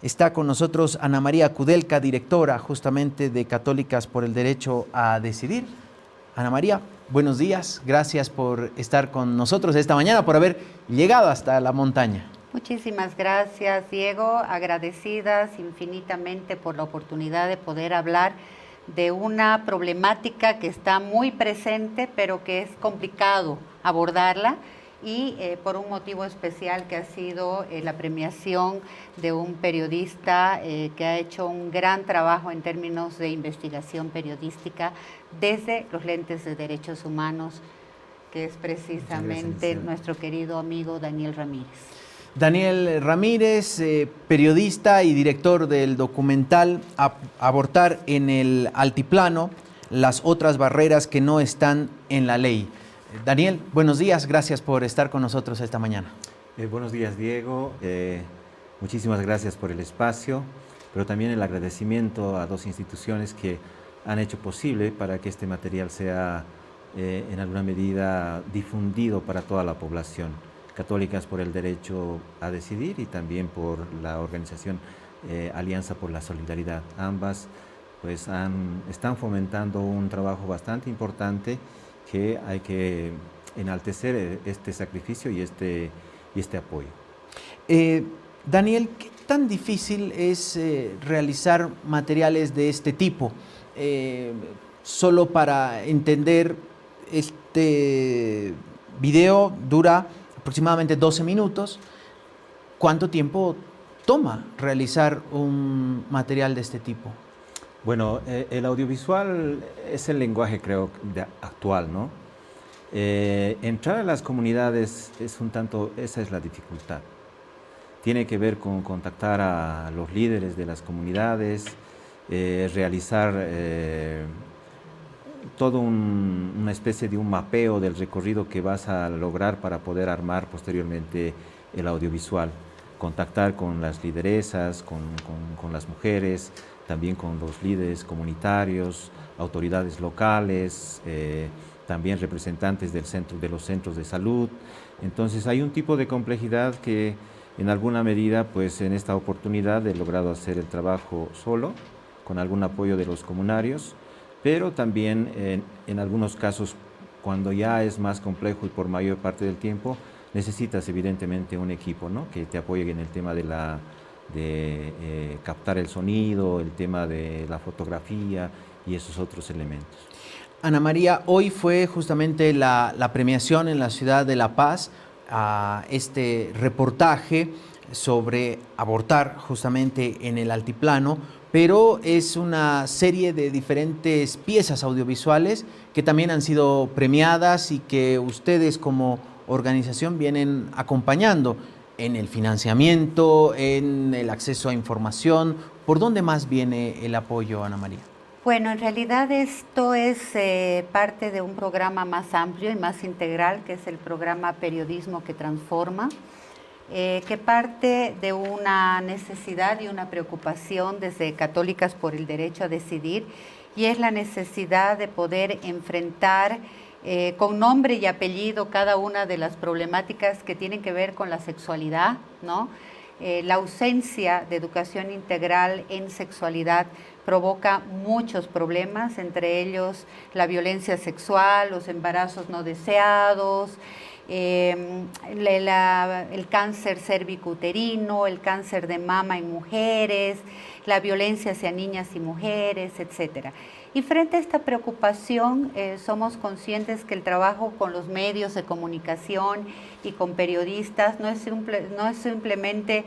Está con nosotros Ana María Kudelka, directora justamente de Católicas por el Derecho a Decidir. Ana María, buenos días. Gracias por estar con nosotros esta mañana, por haber llegado hasta la montaña. Muchísimas gracias, Diego. Agradecidas infinitamente por la oportunidad de poder hablar de una problemática que está muy presente, pero que es complicado abordarla, y por un motivo especial que ha sido la premiación de un periodista que ha hecho un gran trabajo en términos de investigación periodística desde los lentes de derechos humanos, que es precisamente nuestro querido amigo Daniel Ramírez. Daniel Ramírez, periodista y director del documental Abortar en el Altiplano, las otras barreras que no están en la ley. Daniel, buenos días, gracias por estar con nosotros esta mañana. Buenos días, Diego. Muchísimas gracias por el espacio, pero también el agradecimiento a dos instituciones que han hecho posible para que este material sea en alguna medida difundido para toda la población. Católicas por el Derecho a Decidir y también por la organización Alianza por la Solidaridad. Ambas pues están fomentando un trabajo bastante importante que hay que enaltecer este sacrificio y este apoyo. Daniel, ¿qué tan difícil es realizar materiales de este tipo? Solo para entender, este video dura aproximadamente 12 minutos. ¿Cuánto tiempo toma realizar un material de este tipo? Bueno, el audiovisual es el lenguaje, creo, actual, ¿no? Entrar a las comunidades es un tanto, esa es la dificultad. Tiene que ver con contactar a los líderes de las comunidades, realizar todo una especie de un mapeo del recorrido que vas a lograr para poder armar posteriormente el audiovisual. Contactar con las lideresas, con las mujeres, también con los líderes comunitarios, autoridades locales, también representantes de los centros de salud. Entonces hay un tipo de complejidad que en alguna medida, pues en esta oportunidad he logrado hacer el trabajo solo, con algún apoyo de los comunarios, pero también en algunos casos, cuando ya es más complejo y por mayor parte del tiempo, necesitas evidentemente un equipo, ¿no?, que te apoye en el tema de captar el sonido, el tema de la fotografía y esos otros elementos. Ana María, hoy fue justamente la premiación en la ciudad de La Paz a este reportaje sobre abortar justamente en el altiplano, pero es una serie de diferentes piezas audiovisuales que también han sido premiadas y que ustedes como organización vienen acompañando en el financiamiento, en el acceso a información. ¿Por dónde más viene el apoyo, Ana María? Bueno, en realidad esto es parte de un programa más amplio y más integral, que es el programa Periodismo que Transforma, que parte de una necesidad y una preocupación desde Católicas por el Derecho a Decidir, y es la necesidad de poder enfrentar con nombre y apellido cada una de las problemáticas que tienen que ver con la sexualidad, ¿no? La ausencia de educación integral en sexualidad provoca muchos problemas, entre ellos la violencia sexual, los embarazos no deseados, el cáncer cérvico-uterino, el cáncer de mama en mujeres, la violencia hacia niñas y mujeres, etc. Y frente a esta preocupación, somos conscientes que el trabajo con los medios de comunicación y con periodistas no es simplemente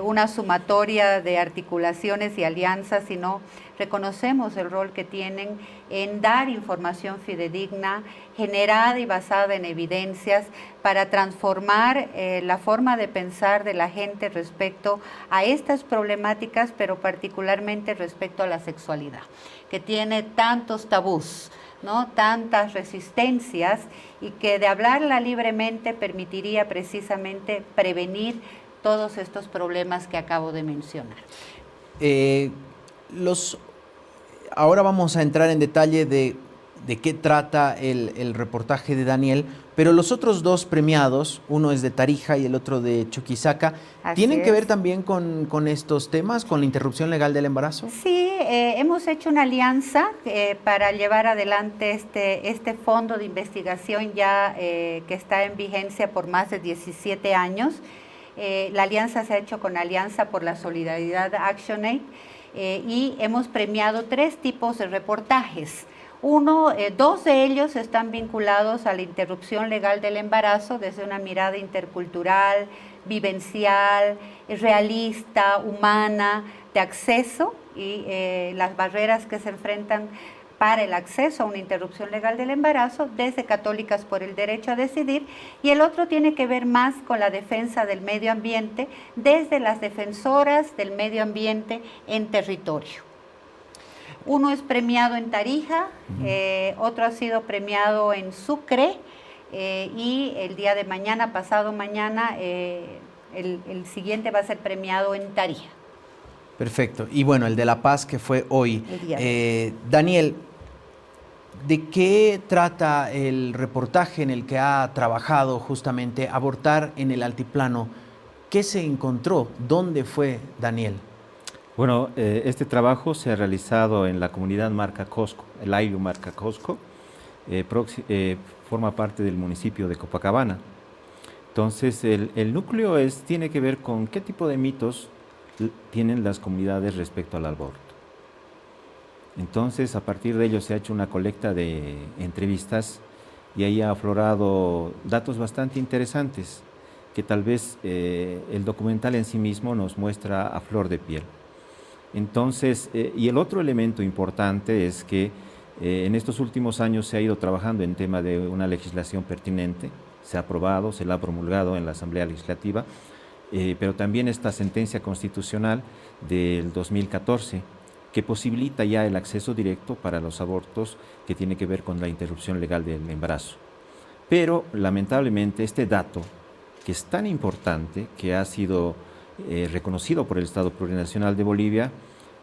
una sumatoria de articulaciones y alianzas, sino reconocemos el rol que tienen en dar información fidedigna, generada y basada en evidencias, para transformar la forma de pensar de la gente respecto a estas problemáticas, pero particularmente respecto a la sexualidad, que tiene tantos tabús, ¿no?, tantas resistencias, y que de hablarla libremente permitiría precisamente prevenir todos estos problemas que acabo de mencionar. Ahora vamos a entrar en detalle de de qué trata el reportaje de Daniel, pero los otros dos premiados, uno es de Tarija y el otro de Chuquisaca, ¿tienen que ver también con estos temas, con la interrupción legal del embarazo? Sí, hemos hecho una alianza para llevar adelante este fondo de investigación ya que está en vigencia por más de 17 años. La alianza se ha hecho con Alianza por la Solidaridad ActionAid y hemos premiado 3 tipos de reportajes. Dos de ellos están vinculados a la interrupción legal del embarazo desde una mirada intercultural, vivencial, realista, humana, de acceso y las barreras que se enfrentan para el acceso a una interrupción legal del embarazo desde Católicas por el Derecho a Decidir, y el otro tiene que ver más con la defensa del medio ambiente desde las defensoras del medio ambiente en territorio. Uno es premiado en Tarija, otro ha sido premiado en Sucre y el día de mañana, pasado mañana, el siguiente va a ser premiado en Tarija. Perfecto. Y bueno, el de La Paz que fue hoy. Daniel, ¿de qué trata el reportaje en el que ha trabajado justamente Abortar en el Altiplano? ¿Qué se encontró? ¿Dónde fue Daniel? Bueno, este trabajo se ha realizado en la comunidad Marca Cosco, el Ayllu Marca Cosco, forma parte del municipio de Copacabana. Entonces, el núcleo tiene que ver con qué tipo de mitos tienen las comunidades respecto al aborto. Entonces, a partir de ello se ha hecho una colecta de entrevistas y ahí ha aflorado datos bastante interesantes que tal vez el documental en sí mismo nos muestra a flor de piel. Entonces, y el otro elemento importante es que en estos últimos años se ha ido trabajando en tema de una legislación pertinente, se ha aprobado, se la ha promulgado en la Asamblea Legislativa, pero también esta sentencia constitucional del 2014 que posibilita ya el acceso directo para los abortos que tiene que ver con la interrupción legal del embarazo. Pero lamentablemente este dato, que es tan importante, que ha sido reconocido por el Estado Plurinacional de Bolivia,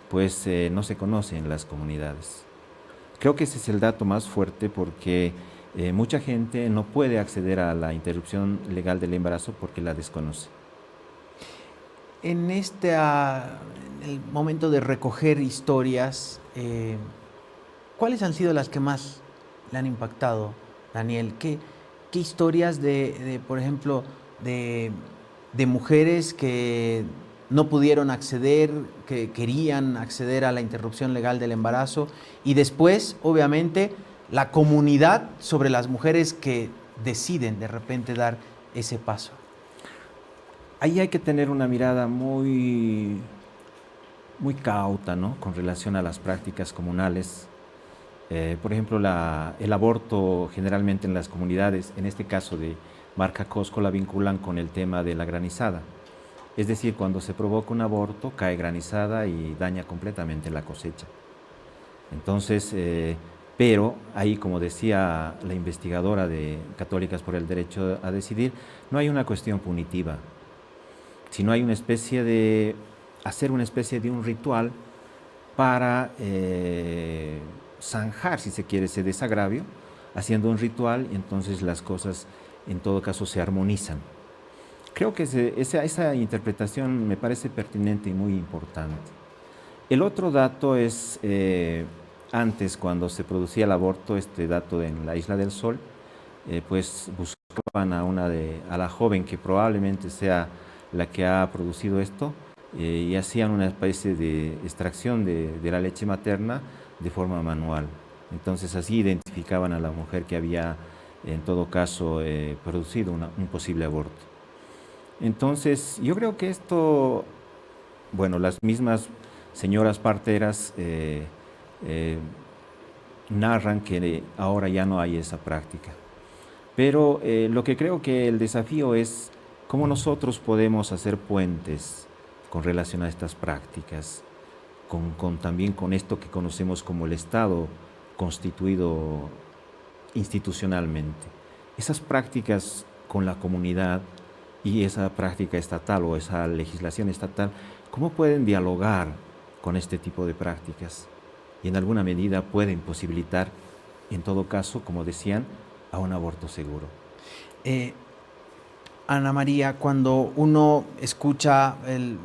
pues no se conoce en las comunidades. Creo que ese es el dato más fuerte porque mucha gente no puede acceder a la interrupción legal del embarazo porque la desconoce. En el momento de recoger historias, ¿cuáles han sido las que más le han impactado, Daniel? ¿Qué historias por ejemplo, de mujeres que no pudieron acceder, que querían acceder a la interrupción legal del embarazo, y después, obviamente, la comunidad sobre las mujeres que deciden de repente dar ese paso? Ahí hay que tener una mirada muy cauta, ¿no?, con relación a las prácticas comunales. Por ejemplo, el aborto generalmente en las comunidades, en este caso de Marca Cosco, la vinculan con el tema de la granizada. Es decir, cuando se provoca un aborto, cae granizada y daña completamente la cosecha. Entonces, pero ahí, como decía la investigadora de Católicas por el Derecho a Decidir, no hay una cuestión punitiva, sino hay hacer una especie de un ritual para zanjar, si se quiere, ese desagravio, haciendo un ritual, y entonces las cosas en todo caso se armonizan. Creo que esa interpretación me parece pertinente y muy importante. El otro dato es, antes cuando se producía el aborto, este dato en la Isla del Sol, pues buscaban a la joven que probablemente sea la que ha producido esto, y hacían una especie de extracción de la leche materna de forma manual. Entonces así identificaban a la mujer que había en todo caso producido un posible aborto. Entonces yo creo que esto, bueno, las mismas señoras parteras narran que ahora ya no hay esa práctica. Pero lo que creo que el desafío es cómo nosotros podemos hacer puentes con relación a estas prácticas, también con esto que conocemos como el Estado constituido institucionalmente. Esas prácticas con la comunidad y esa práctica estatal o esa legislación estatal, ¿cómo pueden dialogar con este tipo de prácticas? Y en alguna medida pueden posibilitar en todo caso, como decían, a un aborto seguro. Ana María, cuando uno escucha el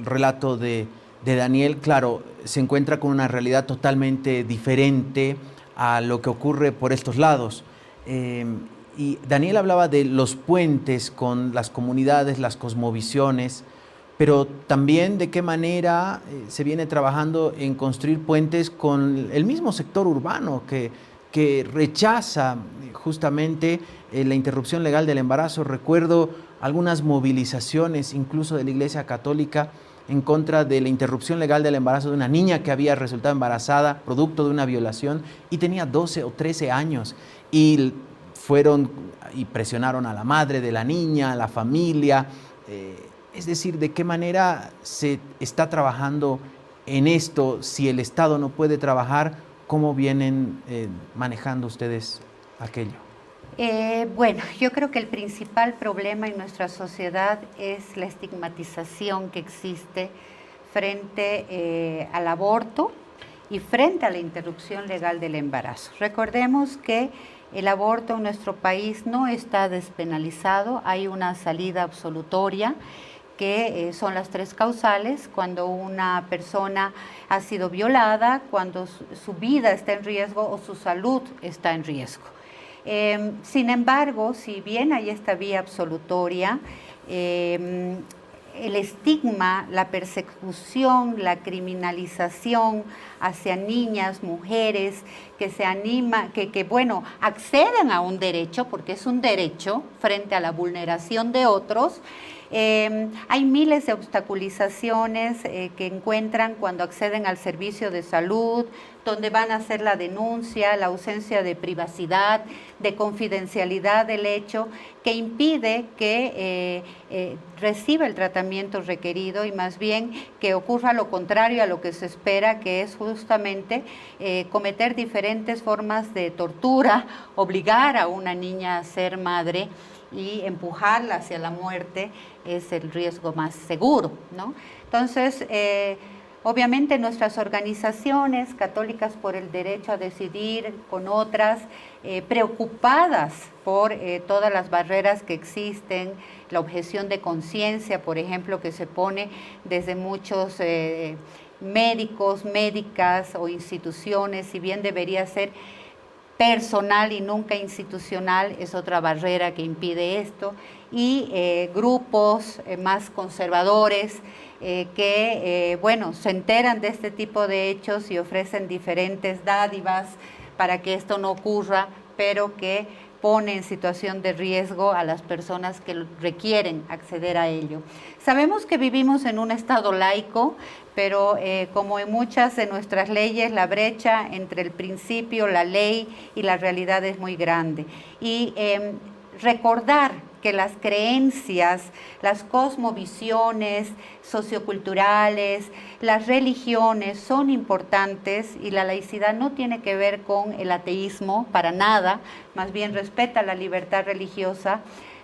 relato de Daniel, claro, se encuentra con una realidad totalmente diferente a lo que ocurre por estos lados. Y Daniel hablaba de los puentes con las comunidades, las cosmovisiones, pero también de qué manera se viene trabajando en construir puentes con el mismo sector urbano que rechaza justamente la interrupción legal del embarazo. Recuerdo algunas movilizaciones incluso de la Iglesia Católica en contra de la interrupción legal del embarazo de una niña que había resultado embarazada producto de una violación y tenía 12 o 13 años y fueron y presionaron a la madre de la niña, a la familia. Es decir, ¿de qué manera se está trabajando en esto? Si el Estado no puede trabajar, ¿cómo vienen manejando ustedes aquello? Bueno, yo creo que el principal problema en nuestra sociedad es la estigmatización que existe frente al aborto y frente a la interrupción legal del embarazo. Recordemos que el aborto en nuestro país no está despenalizado, hay una salida absolutoria que son las 3 causales, cuando una persona ha sido violada, cuando su vida está en riesgo o su salud está en riesgo. Sin embargo, si bien hay esta vía absolutoria, el estigma, la persecución, la criminalización hacia niñas, mujeres que se anima, bueno, acceden a un derecho, porque es un derecho frente a la vulneración de otros. Hay miles de obstaculizaciones que encuentran cuando acceden al servicio de salud, donde van a hacer la denuncia, la ausencia de privacidad, de confidencialidad del hecho, que impide que reciba el tratamiento requerido y más bien que ocurra lo contrario a lo que se espera, que es justamente cometer diferentes formas de tortura, obligar a una niña a ser madre y empujarla hacia la muerte es el riesgo más seguro, ¿no? Entonces, obviamente nuestras organizaciones católicas por el derecho a decidir con otras, preocupadas por todas las barreras que existen, la objeción de conciencia, por ejemplo, que se pone desde muchos médicos, médicas o instituciones, si bien debería ser personal y nunca institucional, es otra barrera que impide esto, y grupos más conservadores que, bueno, se enteran de este tipo de hechos y ofrecen diferentes dádivas para que esto no ocurra, pero que pone en situación de riesgo a las personas que requieren acceder a ello. Sabemos que vivimos en un Estado laico, pero como en muchas de nuestras leyes, la brecha entre el principio, la ley y la realidad es muy grande. Y recordar que las creencias, las cosmovisiones socioculturales, las religiones son importantes y la laicidad no tiene que ver con el ateísmo para nada, más bien respeta la libertad religiosa.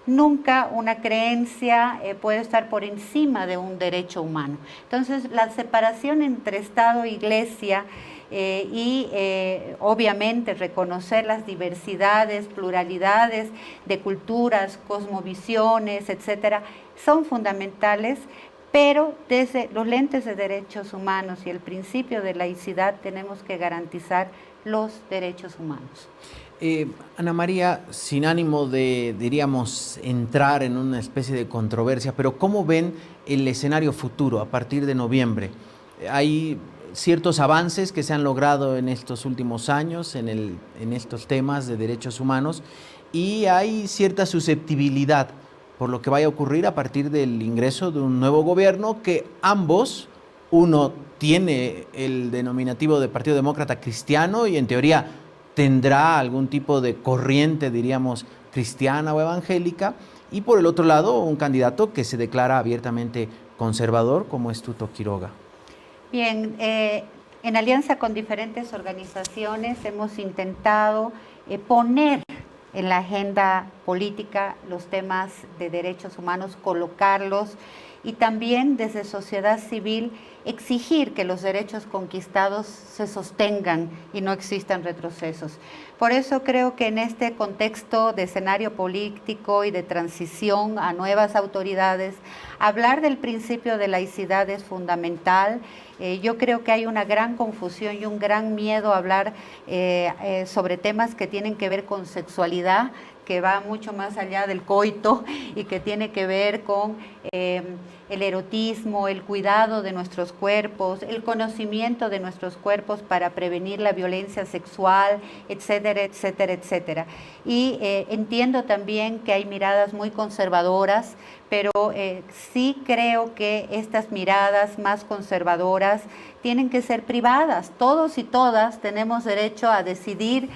Nunca una creencia puede estar por encima de un derecho humano. Entonces, la separación entre Estado e Iglesia y obviamente reconocer las diversidades, pluralidades de culturas, cosmovisiones, etcétera, son fundamentales, pero desde los lentes de derechos humanos y el principio de laicidad tenemos que garantizar los derechos humanos. Ana María, sin ánimo de, diríamos, entrar en una especie de controversia, pero ¿cómo ven el escenario futuro a partir de noviembre? Hay ciertos avances que se han logrado en estos últimos años en estos temas de derechos humanos y hay cierta susceptibilidad por lo que vaya a ocurrir a partir del ingreso de un nuevo gobierno que ambos, uno tiene el denominativo de Partido Demócrata Cristiano y en teoría tendrá algún tipo de corriente, diríamos, cristiana o evangélica, y por el otro lado un candidato que se declara abiertamente conservador como es Tuto Quiroga. Bien, en alianza con diferentes organizaciones hemos intentado poner en la agenda política los temas de derechos humanos, colocarlos y también desde sociedad civil exigir que los derechos conquistados se sostengan y no existan retrocesos. Por eso creo que en este contexto de escenario político y de transición a nuevas autoridades, hablar del principio de laicidad es fundamental. Yo creo que hay una gran confusión y un gran miedo a hablar sobre temas que tienen que ver con sexualidad, que va mucho más allá del coito y que tiene que ver con el erotismo, el cuidado de nuestros cuerpos, el conocimiento de nuestros cuerpos para prevenir la violencia sexual, etcétera, etcétera, etcétera. Y entiendo también que hay miradas muy conservadoras, pero sí creo que estas miradas más conservadoras tienen que ser privadas. Todos y todas tenemos derecho a decidir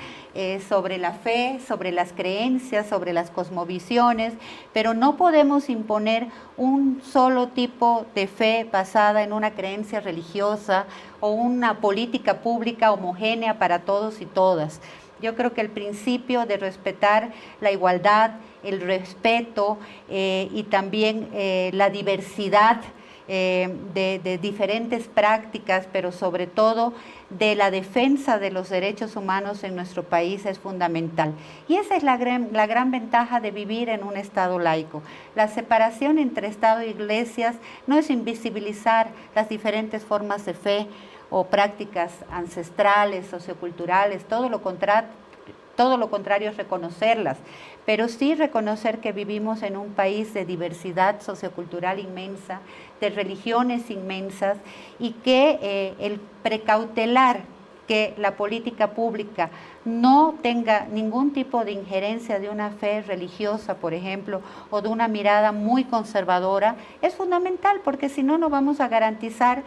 sobre la fe, sobre las creencias, sobre las cosmovisiones, pero no podemos imponer un solo tipo de fe basada en una creencia religiosa o una política pública homogénea para todos y todas. Yo creo que el principio de respetar la igualdad, el respeto y también la diversidad de diferentes prácticas, pero sobre todo de la defensa de los derechos humanos en nuestro país es fundamental. Y esa es la gran ventaja de vivir en un Estado laico. La separación entre Estado e iglesias no es invisibilizar las diferentes formas de fe o prácticas ancestrales, socioculturales, todo lo contrario es reconocerlas, pero sí reconocer que vivimos en un país de diversidad sociocultural inmensa, de religiones inmensas, y que el precautelar que la política pública no tenga ningún tipo de injerencia de una fe religiosa, por ejemplo, o de una mirada muy conservadora, es fundamental, porque si no, no vamos a garantizar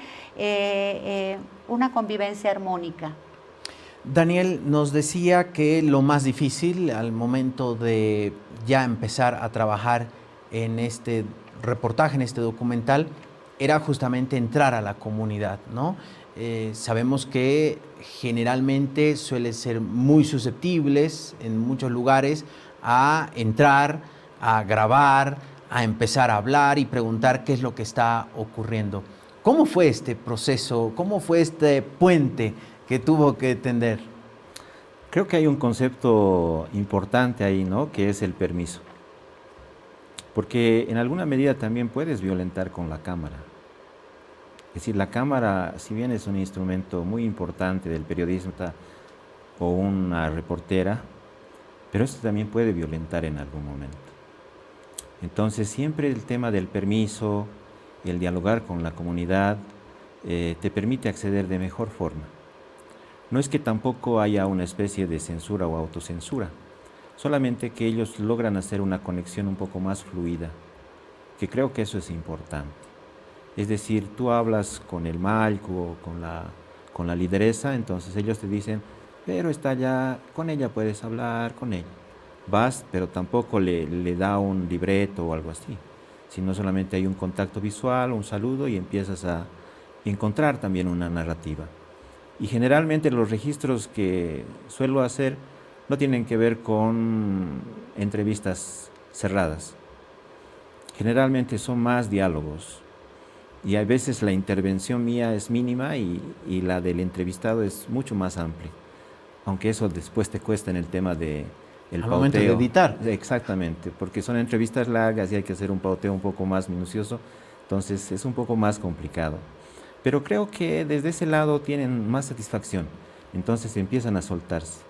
una convivencia armónica. Daniel nos decía que lo más difícil al momento de ya empezar a trabajar en este reportaje, en este documental, era justamente entrar a la comunidad, ¿no? Sabemos que generalmente suelen ser muy susceptibles en muchos lugares a entrar, a grabar, a empezar a hablar y preguntar qué es lo que está ocurriendo. ¿Cómo fue este proceso? ¿Cómo fue este puente que tuvo que tender? Creo que hay un concepto importante ahí, ¿no? Que es el permiso. Porque en alguna medida también puedes violentar con la cámara. Es decir, la cámara, si bien es un instrumento muy importante del periodista o una reportera, pero esto también puede violentar en algún momento. Entonces, siempre el tema del permiso y el dialogar con la comunidad te permite acceder de mejor forma. No es que tampoco haya una especie de censura o autocensura, solamente que ellos logran hacer una conexión un poco más fluida, que creo que eso es importante. Es decir, tú hablas con el malco, con la lideresa, entonces ellos te dicen, pero está allá, con ella puedes hablar, con ella. Vas, pero tampoco le da un libreto o algo así, sino solamente hay un contacto visual, un saludo y empiezas a encontrar también una narrativa. Y generalmente los registros que suelo hacer no tienen que ver con entrevistas cerradas. Generalmente son más diálogos. Y a veces la intervención mía es mínima y la del entrevistado es mucho más amplia. Aunque eso después te cuesta en el tema del pauteo. Al momento de editar. Exactamente, porque son entrevistas largas y hay que hacer un pauteo un poco más minucioso. Entonces es un poco más complicado. Pero creo que desde ese lado tienen más satisfacción. Entonces empiezan a soltarse.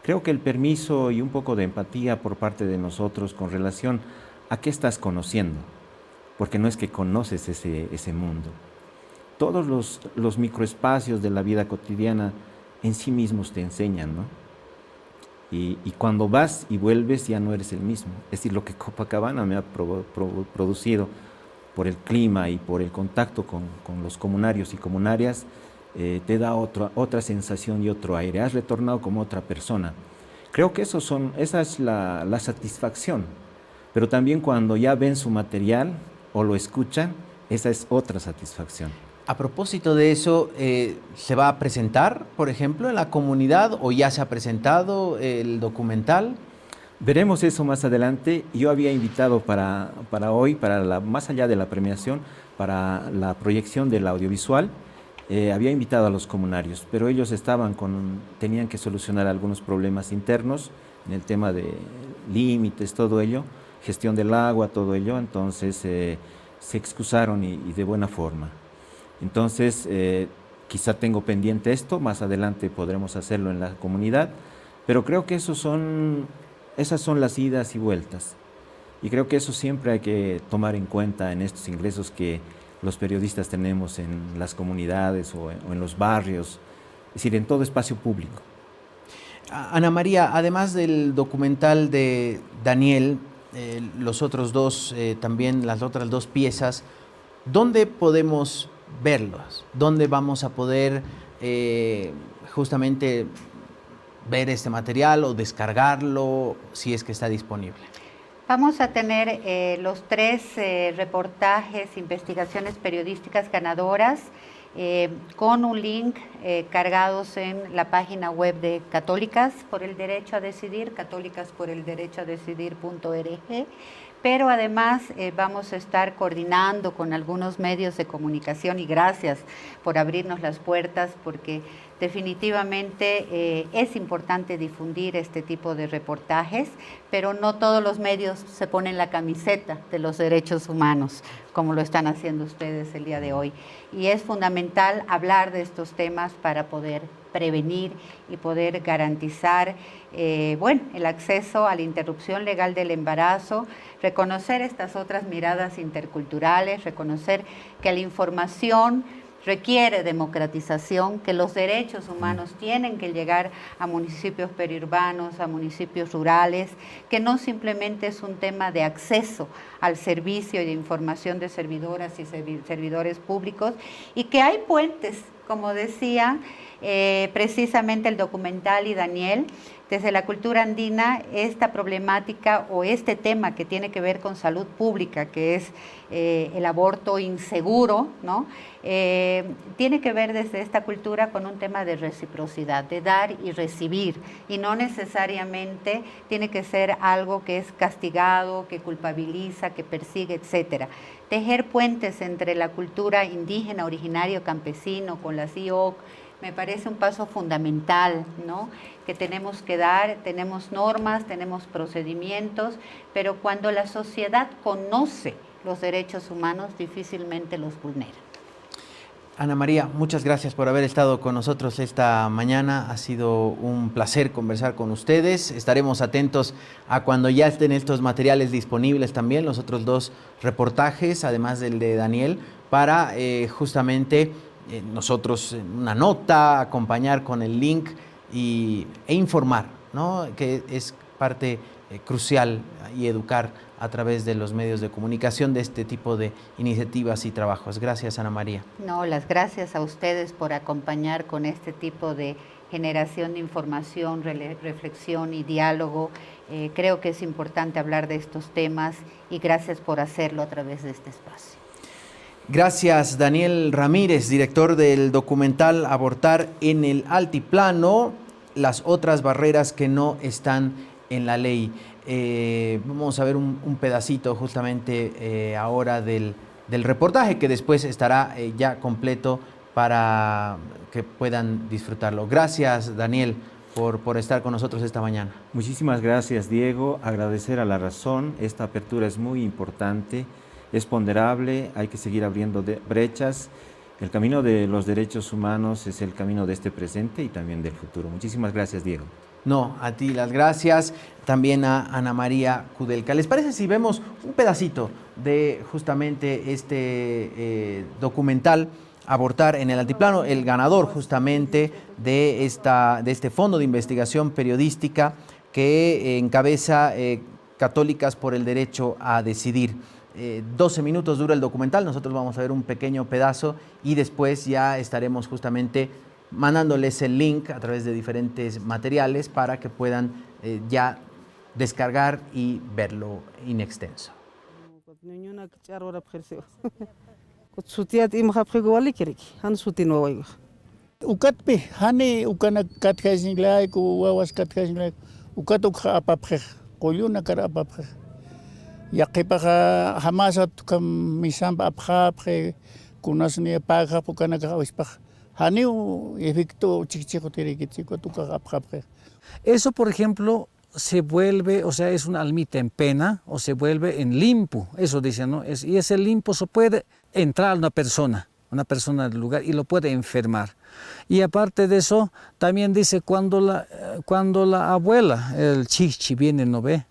Creo que el permiso y un poco de empatía por parte de nosotros con relación a qué estás conociendo. Porque no es que conoces ese mundo. Todos los microespacios de la vida cotidiana en sí mismos te enseñan, ¿no? Y cuando vas y vuelves ya no eres el mismo. Es decir, lo que Copacabana me ha producido por el clima y por el contacto con los comunarios y comunarias, te da otra sensación y otro aire. Has retornado como otra persona. Creo que esa es la satisfacción. Pero también cuando ya ven su material o lo escuchan, esa es otra satisfacción. A propósito de eso, ¿se va a presentar, por ejemplo, en la comunidad o ya se ha presentado el documental? Veremos eso más adelante. Yo había invitado para hoy, más allá de la premiación, para la proyección del audiovisual, había invitado a los comunarios, pero ellos tenían que solucionar algunos problemas internos en el tema de límites, todo ello, gestión del agua, todo ello, entonces se excusaron y de buena forma. Entonces, quizá tengo pendiente esto, más adelante podremos hacerlo en la comunidad, pero creo que esas son las idas y vueltas. Y creo que eso siempre hay que tomar en cuenta en estos ingresos que los periodistas tenemos en las comunidades o en los barrios, es decir, en todo espacio público. Ana María, además del documental de Daniel, los otros dos, también las otras dos piezas, ¿dónde podemos verlos? ¿Dónde vamos a poder justamente ver este material o descargarlo si es que está disponible? Vamos a tener los 3 reportajes, investigaciones periodísticas ganadoras con un link cargados en la página web de Católicas por el Derecho a Decidir, católicasporelderechodecidir.org. Pero además vamos a estar coordinando con algunos medios de comunicación y gracias por abrirnos las puertas porque definitivamente es importante difundir este tipo de reportajes, pero no todos los medios se ponen la camiseta de los derechos humanos como lo están haciendo ustedes el día de hoy. Y es fundamental hablar de estos temas para poder prevenir y poder garantizar el acceso a la interrupción legal del embarazo, reconocer estas otras miradas interculturales, reconocer que la información requiere democratización, que los derechos humanos tienen que llegar a municipios periurbanos, a municipios rurales, que no simplemente es un tema de acceso al servicio y de información de servidoras y servidores públicos, y que hay puentes, como decía precisamente el documental y Daniel, desde la cultura andina, esta problemática o este tema que tiene que ver con salud pública, que es el aborto inseguro, ¿no? Tiene que ver desde esta cultura con un tema de reciprocidad, de dar y recibir, y no necesariamente tiene que ser algo que es castigado, que culpabiliza, que persigue, etcétera. Tejer puentes entre la cultura indígena, originario, campesino, con las IOC, me parece un paso fundamental, ¿no? Que tenemos que dar, tenemos normas, tenemos procedimientos, pero cuando la sociedad conoce los derechos humanos, difícilmente los vulnera. Ana María, muchas gracias por haber estado con nosotros esta mañana. Ha sido un placer conversar con ustedes. Estaremos atentos a cuando ya estén estos materiales disponibles también, los otros 2 reportajes, además del de Daniel, para justamente nosotros una nota, acompañar con el link e informar, ¿no? Que es parte crucial y educar a través de los medios de comunicación de este tipo de iniciativas y trabajos. Gracias, Ana María. No, las gracias a ustedes por acompañar con este tipo de generación de información, reflexión y diálogo. Creo que es importante hablar de estos temas y gracias por hacerlo a través de este espacio. Gracias, Daniel Ramírez, director del documental Abortar en el Altiplano, las otras barreras que no están en la ley. Vamos a ver un pedacito justamente ahora del reportaje que después estará ya completo para que puedan disfrutarlo. Gracias, Daniel, por estar con nosotros esta mañana. Muchísimas gracias, Diego. Agradecer a La Razón. Esta apertura es muy importante. Es ponderable, hay que seguir abriendo brechas. El camino de los derechos humanos es el camino de este presente y también del futuro. Muchísimas gracias, Diego. No, a ti las gracias, también a Ana María Kudelka. ¿Les parece si vemos un pedacito de justamente este documental Abortar en el Altiplano, el ganador justamente de este fondo de investigación periodística que encabeza Católicas por el Derecho a Decidir? 12 minutos dura el documental, nosotros vamos a ver un pequeño pedazo y después ya estaremos justamente mandándoles el link a través de diferentes materiales para que puedan ya descargar y verlo in extenso. Ukatpe hane ukana katkhasnglay ku wawas katkhasnglay ukatuk apapkheh qulluna karapapqa yaqipaqa hamasa misanpa apqapqa kunasni paqaqpa kanaka awishpaqa haniu efecto chichico tirikichico tuqa apqapqa. Eso, por ejemplo, se vuelve, o sea, es una almita en pena o se vuelve en limpo, eso dicen, ¿no? Y ese limpo se puede entrar a una persona del lugar y lo puede enfermar. Y aparte de eso, también dice cuando la abuela, el chichi, viene, ¿no ve?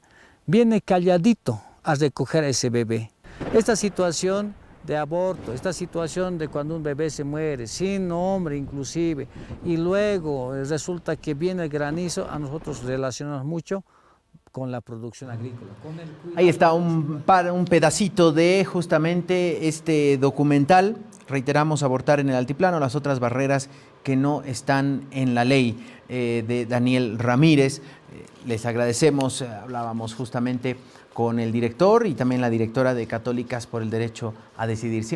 Viene calladito a recoger a ese bebé. Esta situación de aborto, esta situación de cuando un bebé se muere, sin nombre inclusive, y luego resulta que viene el granizo, a nosotros relacionamos mucho con la producción agrícola. Ahí está un pedacito de justamente este documental. Reiteramos, abortar en el altiplano, las otras barreras que no están en la ley, de Daniel Ramírez. Les agradecemos, hablábamos justamente con el director y también la directora de Católicas por el Derecho a Decidir.